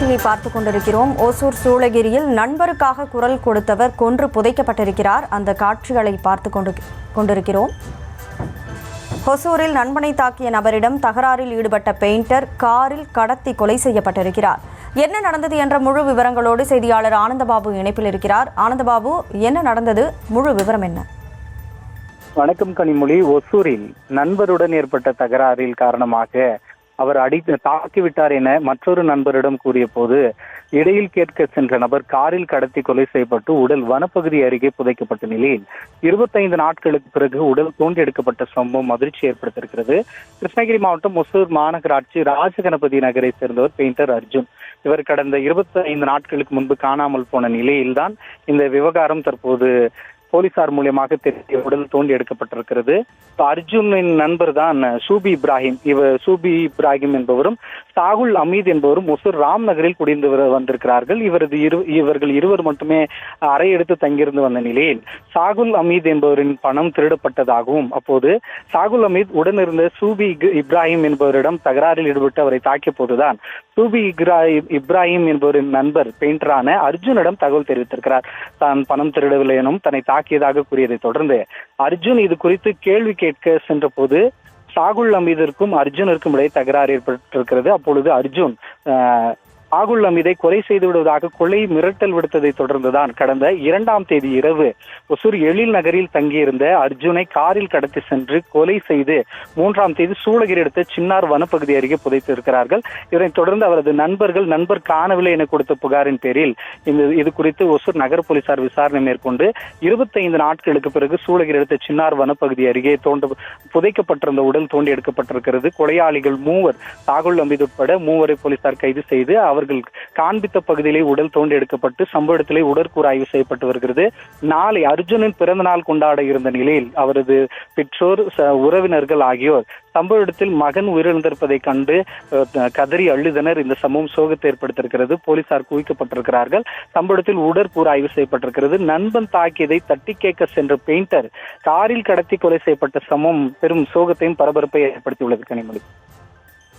செய்தியை பார்த்துக் கொண்டிருக்கிறோம். ஓசூர் சூளகிரியில் நண்பருக்காக குரல் கொடுத்தவர் கொன்று புதைக்கப்பட்டிருக்கிறார். அந்த காட்சிகளை பார்த்து கொண்டிருக்கிறோம். ஒசூரில் நண்பனை தாக்கிய நபரிடம் தகராறில் ஈடுபட்ட பெயிண்டர் காரில் கடத்தி கொலை செய்யப்பட்டிருக்கிறார். என்ன நடந்தது என்ற முழு விவரங்களோடு செய்தியாளர் ஆனந்தபாபு இணைப்பில் இருக்கிறார். ஆனந்தபாபு, என்ன நடந்தது, முழு விவரம் என்ன? வணக்கம் கனிமொழி. ஒசூரில் நண்பருடன் ஏற்பட்ட தகராறில் காரணமாக அவர் தாக்கிவிட்டார் என மற்றொரு நண்பரிடம் கூறிய போது இடையில் கேட்க சென்ற நபர் காரில் கடத்தி கொலை செய்யப்பட்டு உடல் வனப்பகுதி அருகே புதைக்கப்பட்ட நிலையில் 25 நாட்களுக்கு பிறகு உடல் தோண்டி எடுக்கப்பட்ட சம்பவம் அதிர்ச்சி ஏற்படுத்தியிருக்கிறது. கிருஷ்ணகிரி மாவட்டம் ஒசூர் மாநகராட்சி ராஜகணபதி நகரை சேர்ந்தவர் பெயிண்டர் அர்ஜுன். இவர் கடந்த 25 நாட்களுக்கு முன்பு காணாமல் போன நிலையில்தான் இந்த விவகாரம் தற்போது போலீசார் மூலியமாக தெரிய உடல் தோண்டி எடுக்கப்பட்டிருக்கிறது. அர்ஜுனின் நண்பர் தான் சூபி இப்ராஹிம் என்பவரும் சாகுல் அமீத் என்பவரும் ஒசூர் ராம் நகரில் குடிந்து வந்திருக்கிறார்கள். இவர்கள் இருவர் மட்டுமே அறை எடுத்து தங்கியிருந்து வந்த நிலையில் சாகுல் அமீத் என்பவரின் பணம் திருடப்பட்டதாகவும் அப்போது சாகுல் அமீத் உடனிருந்த சூபி இப்ராஹிம் என்பவரிடம் தகராறில் ஈடுபட்டு அவரை தாக்கிய போதுதான் சூபி இப்ராஹிம் என்பவரின் நண்பர் பெயிண்டரான அர்ஜுனிடம் தகவல் தெரிவித்திருக்கிறார். தான் பணம் திருடவில்லை எனும் தன்னை தாக்கியதாக கூறியதை தொடர்ந்து அர்ஜுன் இது குறித்து கேள்வி கேட்க சென்ற போது சாகுல் அமீதிற்கும் அர்ஜுனிற்கும் இடையே தகராறு ஏற்பட்டிருக்கிறது. அப்பொழுது அர்ஜுன் சாகுல் அமீதை கொலை செய்து விடுவதாக கொலை மிரட்டல் விடுத்ததை தொடர்ந்துதான் கடந்த 2ஆம் தேதி இரவு ஒசூர் எழில் நகரில் தங்கியிருந்த அர்ஜுனை காரில் கடத்தி சென்று கொலை செய்து 3ஆம் தேதி சூளகிரி அடுத்த சின்னார் வனப்பகுதி அருகே புதைத்திருக்கிறார்கள். இதனைத் தொடர்ந்து அவரது நண்பர் காணவில்லை என கொடுத்த புகாரின் பேரில் இது குறித்து ஒசூர் நகர போலீசார் விசாரணை மேற்கொண்டு 25 நாட்களுக்கு பிறகு சூளகிரி அடுத்த சின்னார் வனப்பகுதி அருகே புதைக்கப்பட்டிருந்த உடல் தோண்டி எடுக்கப்பட்டிருக்கிறது. கொலையாளிகள் 3 சாகுல் அமீத் உட்பட 3 போலீசார் கைது செய்து அவர்கள் காண்பித்த பகுதியிலே உடல் தோண்டி எடுக்கப்பட்டு சம்பவ இடத்திலே உடற்கூறாய்வு செய்யப்பட்டு வருகிறது. நாளை அர்ஜுனின் பிறந்த நாள் கொண்டாட இருந்த நிலையில் அவரது பெற்றோர், உறவினர்கள் ஆகியோர் சம்பவ இடத்தில் மகன் உயிரிழந்திருப்பதை கண்டு கதறி அழுதனர். இந்த சம்பவம் சோகத்தை ஏற்படுத்தியிருக்கிறது. போலீசார் குவிக்கப்பட்டிருக்கிறார்கள். சம்பவ இடத்தில் உடற்கூறாய்வு செய்யப்பட்டிருக்கிறது. நண்பன் தாக்கியதை தட்டி கேட்க சென்ற பெயிண்டர் காரில் கடத்தி கொலை செய்யப்பட்ட சம்பவம் பெரும் சோகத்தையும் பரபரப்பை ஏற்படுத்தியுள்ளது கனிமொழி.